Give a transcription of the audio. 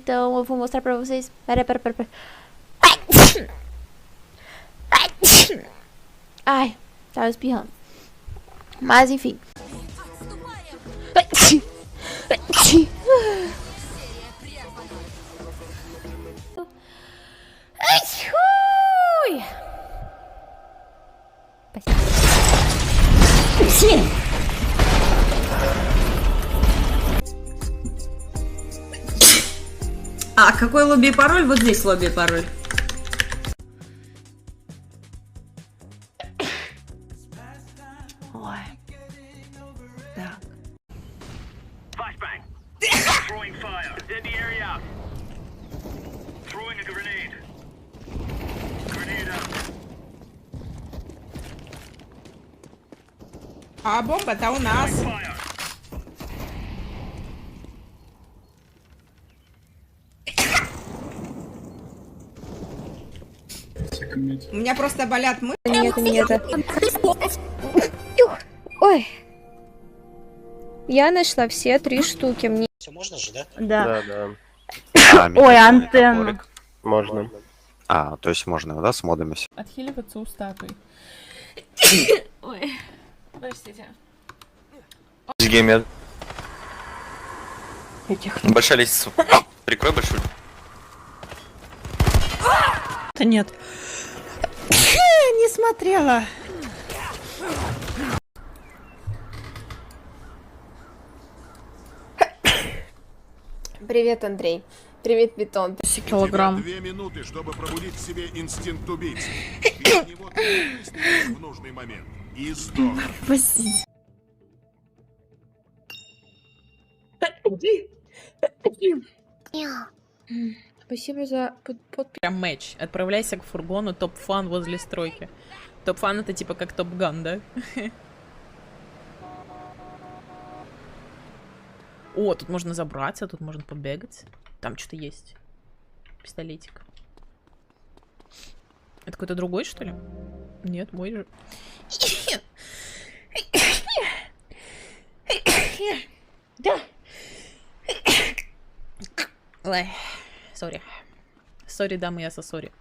Então eu vou mostrar pra vocês. Pera. Ai, tava espirrando. Mas enfim. А какой лобби пароль? Вот здесь лобби пароль. Ой. Так. А бомба-то у нас. У меня просто болят мышцы. Нет. Ой. Я нашла все 3 штуки. Мне... Все можно же, да? Да. Да. Ой, антенна. Можно. А, то есть можно, да, с модами? Отхиливаться у статуи. Ой. Простите. Геймер. Большая лестница. Прикрой большую. Да нет. Не смотрела. Привет, Андрей. Привет, Питон. Килограмм. 2 минуты, чтобы пробудить в себе инстинкт убийцы. Без него ты не выстрелишь в нужный момент. И сдох. Спасибо. Спасибо за подписку. Прям матч. Отправляйся к фургону топ-фан возле стройки. Топ-фан это типа как топ-ган, да? О, тут можно забраться, тут можно побегать. Там что-то есть. Пистолетик. Это какой-то другой, что ли? Нет, мой же. Да. Ой, сори. Сори, дамы, я сосори.